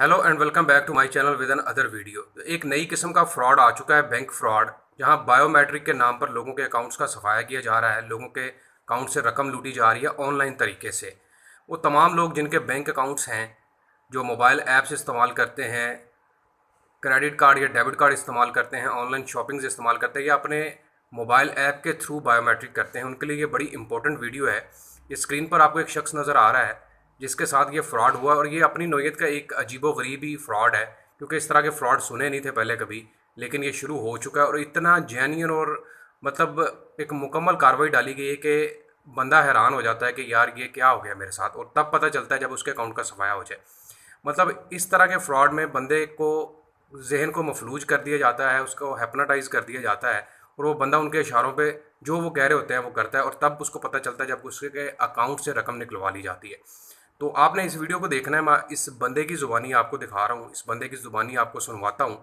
Hello and welcome back to my channel with another video. एक नई किस्म का फ्रॉड आ चुका है, बैंक फ्रॉड, जहां बायोमेट्रिक के नाम पर लोगों के अकाउंट्स का सफाया किया जा रहा है, लोगों के अकाउंट से रकम लूटी जा रही है ऑनलाइन तरीके से। वो तमाम लोग जिनके बैंक अकाउंट्स हैं, जो मोबाइल ऐप्स इस्तेमाल करते हैं, क्रेडिट कार्ड या डेबिट कार्ड इस्तेमाल करते हैं, ऑनलाइन शॉपिंग्स इस्तेमाल करते हैं या अपने मोबाइल ऐप के थ्रू बायोमेट्रिक करते हैं, उनके लिए ये बड़ी इंपॉर्टेंट वीडियो है। ये स्क्रीन पर आपको एक शख्स नज़र आ रहा है जिसके साथ ये फ्रॉड हुआ, और ये अपनी नौयत का एक अजीबोगरीब ही फ्रॉड है, क्योंकि इस तरह के फ्रॉड सुने नहीं थे पहले कभी, लेकिन ये शुरू हो चुका है और इतना जेन्युइन और मतलब एक मुकम्मल कार्रवाई डाली गई है कि बंदा हैरान हो जाता है कि यार ये क्या हो गया मेरे साथ, और तब पता चलता है जब उसके अकाउंट का सफाया हो जाए। मतलब इस तरह के फ्रॉड में बंदे को जहन को मफलूज कर दिया जाता है, उसको हिप्नोटाइज कर दिया जाता है, और वो बंदा उनके इशारों पे जो वो कह रहे होते हैं वो करता है, और तब उसको पता चलता है जब उसके अकाउंट से रकम निकलवा ली जाती है। तो आपने इस वीडियो को देखना है। मैं इस बंदे की ज़ुबानी आपको दिखा रहा हूँ, इस बंदे की ज़ुबानी आपको सुनवाता हूँ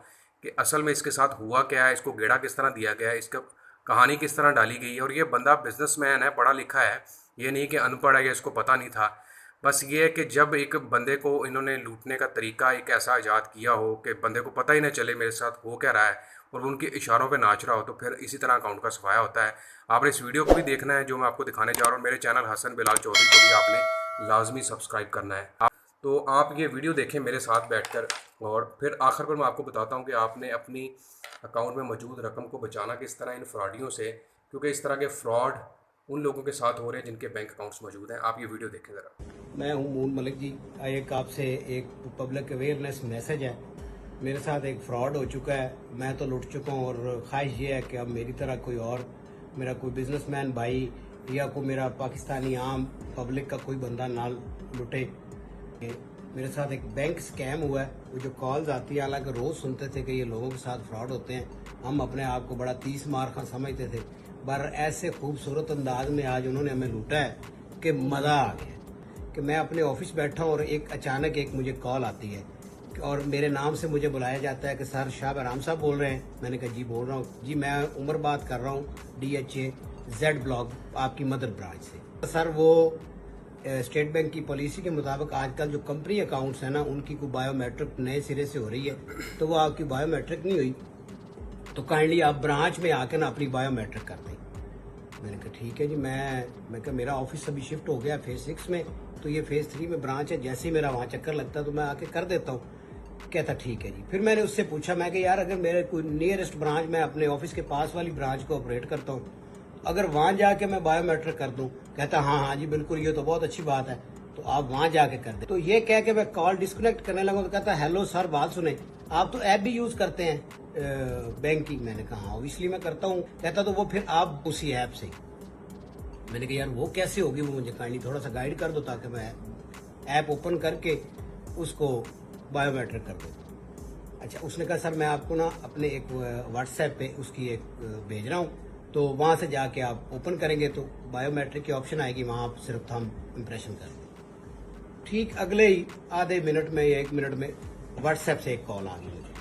कि असल में इसके साथ हुआ क्या है, इसको गेड़ा किस तरह दिया गया है, इसका कहानी किस तरह डाली गई है। और ये बंदा बिजनेसमैन है, पढ़ा लिखा है, ये नहीं कि अनपढ़ है या इसको पता नहीं था। बस ये है कि जब एक बंदे को इन्होंने लूटने का तरीका एक ऐसा ईजाद किया हो कि बंदे को पता ही ना चले मेरे साथ हो क्या रहा है, और वो उनके इशारों पे नाच रहा हो, तो फिर इसी तरह अकाउंट का सफाया होता है। आपने इस वीडियो को भी देखना है जो मैं आपको दिखाने जा रहा हूँ। मेरे चैनल हसन बिलाल चौधरी को भी आपने लाजमी सब्सक्राइब करना है। तो आप ये वीडियो देखें मेरे साथ बैठकर, और फिर आखिर पर मैं आपको बताता हूँ कि आपने अपनी अकाउंट में मौजूद रकम को बचाना किस तरह इन फ्रॉडियों से, क्योंकि इस तरह के फ्रॉड उन लोगों के साथ हो रहे हैं जिनके बैंक अकाउंट्स मौजूद हैं। आप ये वीडियो देखें ज़रा। मैं हूं मून मलिक जी। एक आपसे एक पब्लिक अवेयरनेस मैसेज है। मेरे साथ एक फ्रॉड हो चुका है, मैं तो लुट चुका हूं, और ख्वाहिश ये है कि अब मेरी तरह कोई और मेरा कोई बिजनेसमैन भाई या कोई मेरा पाकिस्तानी आम पब्लिक का कोई बंदा ना लुटे। मेरे साथ एक बैंक स्कैम हुआ है। वो जो कॉल्स आती है, हालांकि रोज सुनते थे कि ये लोगों के साथ फ्रॉड होते हैं, हम अपने आप को बड़ा 30 मार का समझते थे, पर ऐसे खूबसूरत अंदाज में आज उन्होंने हमें लूटा है कि मजा आ गया। कि मैं अपने ऑफिस बैठा हूँ और एक अचानक एक मुझे कॉल आती है और मेरे नाम से मुझे बुलाया जाता है कि सर शाह बहराम साहब बोल रहे हैं। मैंने कहा जी बोल रहा हूँ जी, मैं उमर बात कर रहा हूँ, DHA Z ब्लॉक आपकी मदर ब्रांच से। सर वो स्टेट बैंक की पॉलिसी के मुताबिक आजकल जो कंपनी अकाउंट्स है ना, उनकी कोई बायोमेट्रिक नए सिरे से हो रही है, तो वो आपकी बायोमेट्रिक नहीं हुई, तो काइंडली आप ब्रांच में आकर ना अपनी बायोमेट्रिक कर दें। मैंने कहा ठीक है जी। मैं कहा मेरा ऑफिस अभी शिफ्ट हो गया फेज 6 में, तो ये फेज 3 में ब्रांच है, जैसे ही मेरा वहाँ चक्कर लगता है तो मैं आके कर देता हूँ। कहता ठीक है जी। फिर मैंने उससे पूछा, मैं कि यार अगर मेरे कोई नियरेस्ट ब्रांच, मैं अपने ऑफिस के पास वाली ब्रांच को ऑपरेट करता हूँ, अगर वहाँ जाके मैं बायोमेट्रिक कर दूँ? कहता हाँ हाँ जी बिल्कुल, ये तो बहुत अच्छी बात है, तो आप वहाँ जाके कर दे। तो ये कह के मैं कॉल डिस्कनेक्ट करने लगा, तो कहता हेलो सर बात सुने, आप तो ऐप भी यूज करते हैं बैंक की? मैंने कहा हाँ इसलिए मैं करता हूँ। कहता तो वो फिर आप उसी ऐप से। मैंने कहा यार वो कैसे होगी, वो मुझे काइंडली थोड़ा सा गाइड कर दो ताकि मैं ऐप ओपन करके उसको बायोमेट्रिक कर दूँ। अच्छा, उसने कहा सर मैं आपको ना अपने एक व्हाट्सएप पे उसकी एक भेज रहा हूँ, तो वहाँ से जाके आप ओपन करेंगे तो बायोमेट्रिक की ऑप्शन आएगी, वहाँ आप सिर्फ थंब इम्प्रेशन कर दें। ठीक अगले ही आधे मिनट में या 1 मिनट में व्हाट्सएप से एक कॉल आ गई मुझे।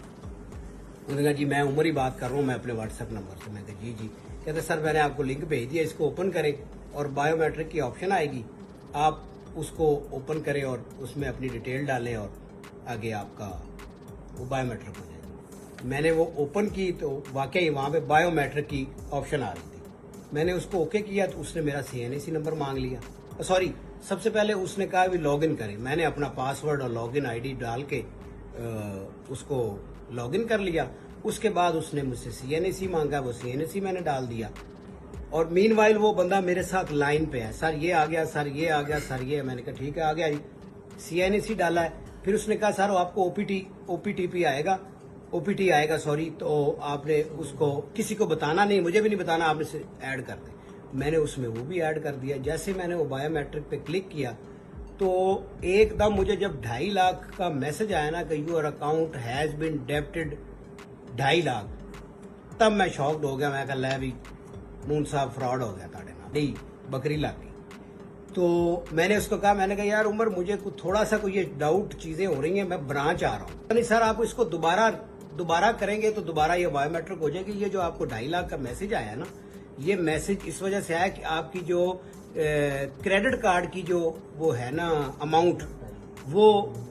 उन्होंने कहा जी मैं उमर ही बात कर रहा हूँ, मैं अपने व्हाट्सएप नंबर से। मैं कहा जी जी। कहते सर मैंने आपको लिंक भेज दिया, इसको ओपन करें और बायोमेट्रिक की ऑप्शन आएगी, आप उसको ओपन करें और उसमें अपनी डिटेल डालें और आगे आपका वो बायोमेट्रिक हो जाएगा। मैंने वो ओपन की तो वाकई वहाँ पे बायोमेट्रिक की ऑप्शन आ रही थी। मैंने उसको ओके किया तो उसने मेरा CNAC नंबर मांग लिया। सॉरी, सबसे पहले उसने कहा भी लॉगिन करें। मैंने अपना पासवर्ड और लॉगिन ID डाल के उसको लॉगिन कर लिया। उसके बाद उसने मुझसे CNAC मांगा, वो CNAC मैंने डाल दिया, और मीनवाइल वो बंदा मेरे साथ लाइन पे है, सर ये आ गया, सर ये आ गया, सर ये। मैंने कहा ठीक है आ गया जी। CNAC डाला है, फिर उसने कहा सर आपको OPTP आएगा, OPT आएगा सॉरी, तो आपने उसको किसी को बताना नहीं, मुझे भी नहीं बताना, आपने से ऐड कर दे। मैंने उसमें वो भी ऐड कर दिया। जैसे मैंने वो बायोमेट्रिक पे क्लिक किया तो एकदम मुझे जब 2.5 लाख का मैसेज आया ना कि your account has been debited 2.5 lakh, तब मैं शॉक्ड हो गया। मैं कहा ले भी मून साहब फ्रॉड हो गया ताड़े ना, नहीं बकरी लाग गई। तो मैंने उसको कहा, मैंने कहा यार उमर मुझे कुछ थोड़ा सा कोई ये डाउट चीजें हो रही हैं, मैं ब्रांच आ रहा हूँ। नहीं सर आप इसको दोबारा करेंगे तो दोबारा ये बायोमेट्रिक हो जाएगी। ये जो आपको 2.5 लाख का मैसेज आया ना, ये मैसेज इस वजह से आया कि आपकी जो क्रेडिट कार्ड की जो वो है ना अमाउंट, वो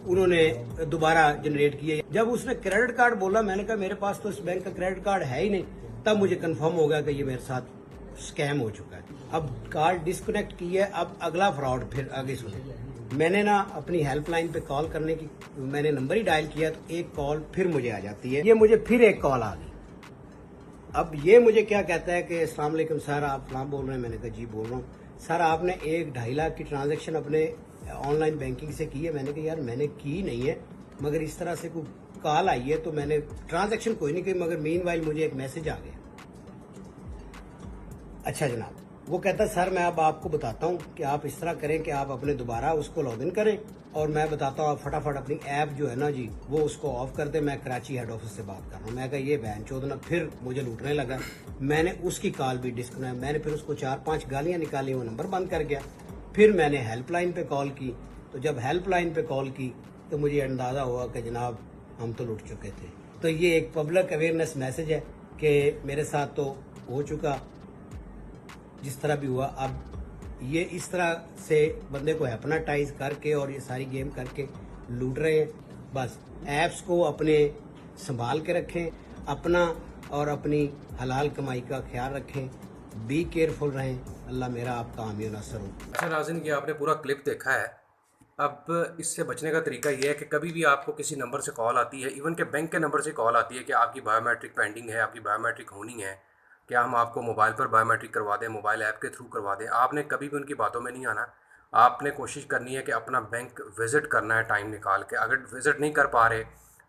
उन्होंने दोबारा जनरेट किए। जब उसने क्रेडिट कार्ड बोला, मैंने कहा मेरे पास तो इस बैंक का क्रेडिट कार्ड है ही नहीं। तब मुझे कंफर्म हो गया कि ये मेरे साथ स्कैम हो चुका है। अब कार्ड डिस्कनेक्ट की है, अब अगला फ्रॉड फिर आगे सुने। मैंने ना अपनी हेल्पलाइन पे कॉल करने की, मैंने नंबर ही डायल किया तो एक कॉल फिर मुझे आ जाती है। ये मुझे फिर एक कॉल आ गई। अब ये मुझे क्या कहता है कि अस्सलाम वालेकुम सर, आप फलां बोल रहे हैं। मैंने कहा जी बोल रहा हूँ सर, आपने 1-2.5 लाख की ट्रांजैक्शन अपने ऑनलाइन बैंकिंग से की है। मैंने कहा यार मैंने की नहीं है, मगर इस तरह से कोई कॉल आई है तो मैंने ट्रांजैक्शन कोई नहीं की, मगर मीनवाइल मुझे एक मैसेज आ गया। अच्छा जनाब, वो कहता सर मैं अब आपको बताता हूँ कि आप इस तरह करें कि आप अपने दोबारा उसको लॉगिन करें, और मैं बताता हूँ आप फटाफट अपनी ऐप जो है ना जी वो उसको ऑफ कर दें। मैं कराची हेड ऑफिस से बात कर रहा हूँ। मैं कहा ये बहन चोदना, फिर मुझे लूटने लगा। मैंने उसकी कॉल भी डिस्कनेक्ट, मैंने फिर उसको 4-5 गालियाँ निकाली, वो नंबर बंद कर गया। फिर मैंने हेल्पलाइन पे कॉल की, तो जब हेल्पलाइन पे कॉल की तो मुझे अंदाज़ा हुआ कि जनाब हम तो लुट चुके थे। तो ये एक पब्लिक अवेयरनेस मैसेज है कि मेरे साथ तो हो चुका, जिस तरह भी हुआ। अब ये इस तरह से बंदे को हिप्नोटाइज करके और ये सारी गेम करके लूट रहे हैं। बस ऐप्स को अपने संभाल के रखें, अपना और अपनी हलाल कमाई का ख्याल रखें, बी केयरफुल रहें। अल्लाह मेरा आपका हामी नासर हो। अच्छा नाज़रीन, ये आपने पूरा क्लिप देखा है। अब इससे बचने का तरीका ये है कि कभी भी आपको किसी नंबर से कॉल आती है, इवन के बैंक के नंबर से कॉल आती है कि आपकी बायोमेट्रिक पेंडिंग है, आपकी बायोमेट्रिक होनी है, क्या हम आपको मोबाइल पर बायोमेट्रिक करवा दें, मोबाइल ऐप के थ्रू करवा दें। आपने कभी भी उनकी बातों में नहीं आना। आपने कोशिश करनी है कि अपना बैंक विज़िट करना है टाइम निकाल के। अगर विज़िट नहीं कर पा रहे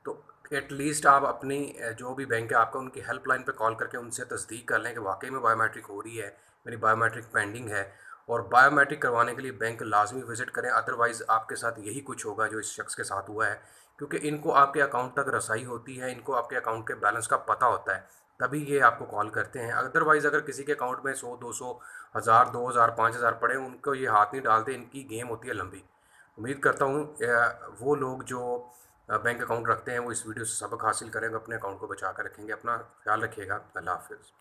तो एटलीस्ट आप अपनी जो भी बैंक है आपका, उनकी हेल्पलाइन पे कॉल करके उनसे तस्दीक कर लें कि वाकई में बायोमेट्रिक हो रही है, मेरी बायोमेट्रिक पेंडिंग है। और बायोमेट्रिक करवाने के लिए बैंक लाजमी विज़िट करें, अदरवाइज़ आपके साथ यही कुछ होगा जो इस शख्स के साथ हुआ है। क्योंकि इनको आपके अकाउंट तक रसाई होती है, इनको आपके अकाउंट के बैलेंस का पता होता है, तभी ये आपको कॉल करते हैं। अदरवाइज़ अगर किसी के अकाउंट में 100-200 हज़ार 2000 5000 पड़े हैं, उनको ये हाथ नहीं डालते। इनकी गेम होती है लंबी। उम्मीद करता हूँ वो लोग जो बैंक अकाउंट रखते हैं वो इस वीडियो से सबक हासिल करेंगे, अपने अकाउंट को बचा कर रखेंगे। अपना ख्याल रखिएगा। अल्लाह हाफ़िज़।